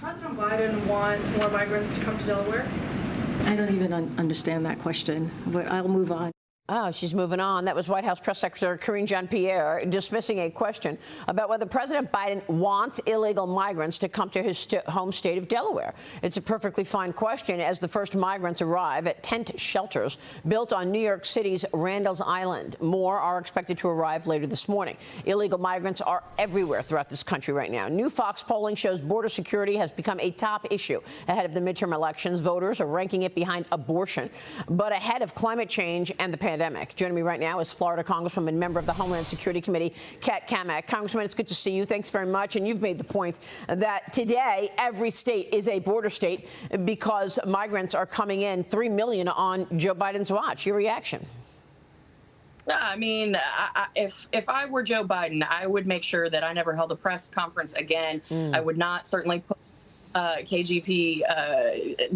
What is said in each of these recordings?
President Biden want more migrants to come to Delaware? I don't even understand that question, but I'll move on. Oh, she's moving on. That was White House Press Secretary Karine Jean-Pierre dismissing a question about whether President Biden wants illegal migrants to come to his home state of Delaware. It's a perfectly fine question as the first migrants arrive at tent shelters built on New York City's Randall's Island. More are expected to arrive later this morning. Illegal migrants are everywhere throughout this country right now. New Fox polling shows border security has become a top issue ahead of the midterm elections. Voters are ranking it behind abortion, but ahead of climate change and the pandemic. Joining me right now is Florida Congresswoman, member of the Homeland Security Committee, Cammack. Congressman, it's good to see you. Thanks very much. And you've made the point that today every state is a border state because migrants are coming in, 3 million on Joe Biden's watch. Your reaction? I mean, if I were Joe Biden, I would make sure that I never held a press conference again. I would not certainly put KGP,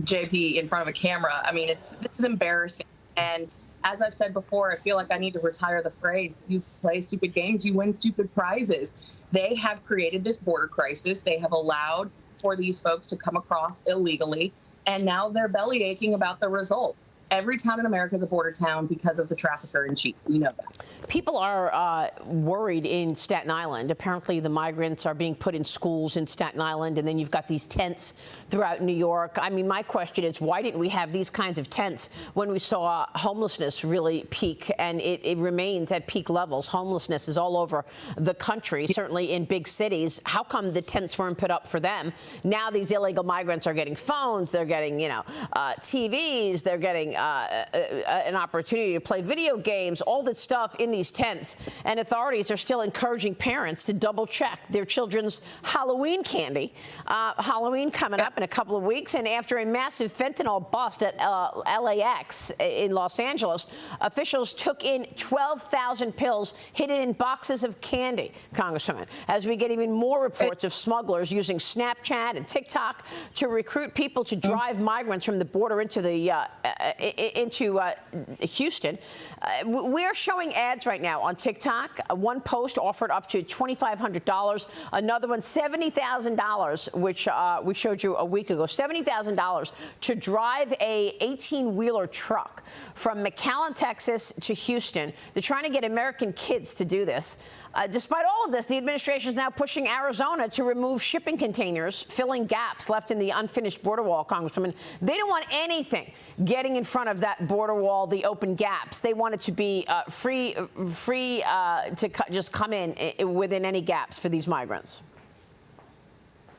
JP in front of a camera. I mean, this is embarrassing. And as I've said before, I feel like I need to retire the phrase, you play stupid games, you win stupid prizes. They have created this border crisis. They have allowed for these folks to come across illegally. And now they're belly aching about the results. Every town in America is a border town because of the trafficker in chief. We know that. People are worried in Staten Island. Apparently, the migrants are being put in schools in Staten Island, and then you've got these tents throughout New York. I mean, my question is, why didn't we have these kinds of tents when we saw homelessness really peak? And it remains at peak levels. Homelessness is all over the country, certainly in big cities. How come the tents weren't put up for them? Now these illegal migrants are getting phones. They're getting, TVs. They're getting an opportunity to play video games, all that stuff in these tents. And authorities are still encouraging parents to double check their children's Halloween candy. Halloween coming up in a couple of weeks. And after a massive fentanyl bust at LAX in Los Angeles, officials took in 12,000 pills hidden in boxes of candy, Congresswoman, as we get even more reports of smugglers using Snapchat and TikTok to recruit people to drive migrants from the border into Houston. We're showing ads right now on TikTok. One post offered up to $2,500. Another one, $70,000, which we showed you a week ago. $70,000 to drive a 18-wheeler truck from McAllen, Texas to Houston. They're trying to get American kids to do this. Despite all of this, the administration is now pushing Arizona to remove shipping containers, filling gaps left in the unfinished border wall, Congresswoman. They don't want anything getting in front of that border wall, the open gaps. They want it to be free to just come in within any gaps for these migrants.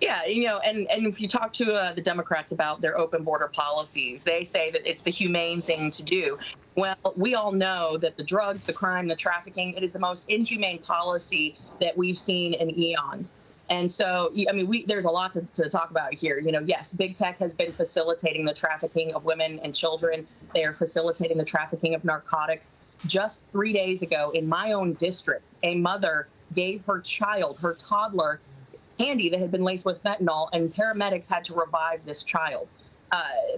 Yeah, and if you talk to the Democrats about their open border policies, they say that it's the humane thing to do. Well, we all know that the drugs, the crime, the trafficking, it is the most inhumane policy that we've seen in eons. And so, I mean, there's a lot to talk about here. Yes, big tech has been facilitating the trafficking of women and children. They are facilitating the trafficking of narcotics. Just 3 days ago, in my own district, a mother gave her child, her toddler, candy that had been laced with fentanyl, and paramedics had to revive this child.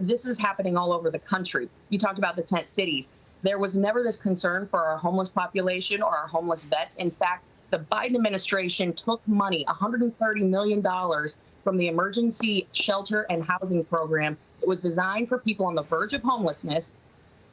This is happening all over the country. You talked about the tent cities. There was never this concern for our homeless population or our homeless vets. In fact, the Biden administration took money, $130 million, from the Emergency Shelter and Housing Program that was designed for people on the verge of homelessness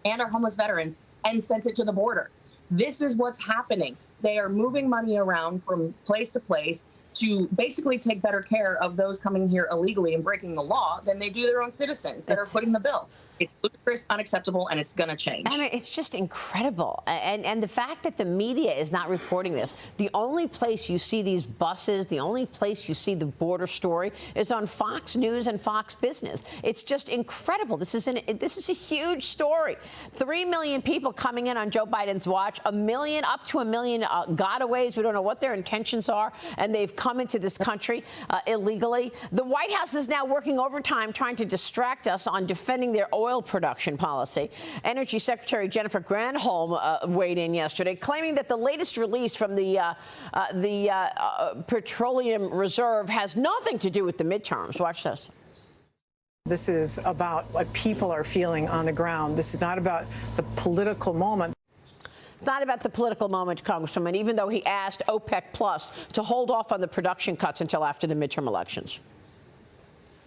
and our homeless veterans, and sent it to the border. This is what's happening. They are moving money around from place to place to basically take better care of those coming here illegally and breaking the law than they do their own citizens that are footing the bill. It's ludicrous, unacceptable, and it's going to change. I mean, it's just incredible. And the fact that the media is not reporting this, the only place you see these buses, the only place you see the border story is on Fox News and Fox Business. It's just incredible. This is a huge story. 3 million people coming in on Joe Biden's watch, up to a million gotaways. We don't know what their intentions are, and they've come into this country illegally. The White House is now working overtime trying to distract us on defending their oil production policy. Energy Secretary Jennifer Granholm weighed in yesterday, claiming that the latest release from the Petroleum Reserve has nothing to do with the midterms. Watch this. This is about what people are feeling on the ground. This is not about the political moment. It's not about the political moment, Congresswoman, even though he asked OPEC Plus to hold off on the production cuts until after the midterm elections.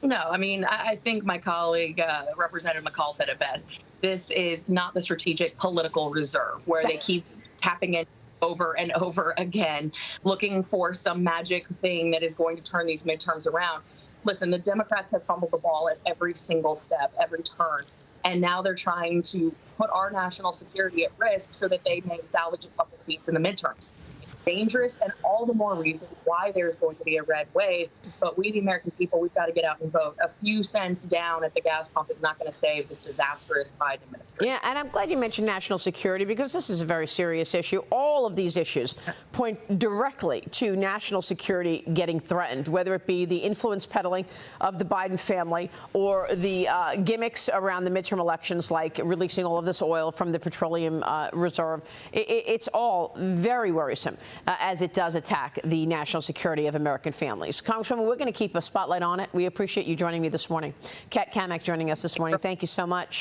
No, I mean, I think my colleague, Representative McCall, said it best. This is not the strategic political reserve where they keep tapping in over and over again, looking for some magic thing that is going to turn these midterms around. Listen, the Democrats have fumbled the ball at every single step, every turn. And now they're trying to put our national security at risk so that they may salvage a couple seats in the midterms. It's dangerous, and all the more reason why there's going to be a red wave. But we, the American people, we've got to get out and vote. A few cents down at the gas pump is not going to save this disastrous Biden administration. Yeah, and I'm glad you mentioned national security because this is a very serious issue. All of these issues point directly to national security getting threatened, whether it be the influence peddling of the Biden family or the gimmicks around the midterm elections, like releasing all of this oil from the petroleum reserve. It's all very worrisome as it does attack the national security of American families. Congresswoman, we're going to keep a spotlight on it. We appreciate you joining me this morning. Kat Cammack joining us this morning. Thank you so much.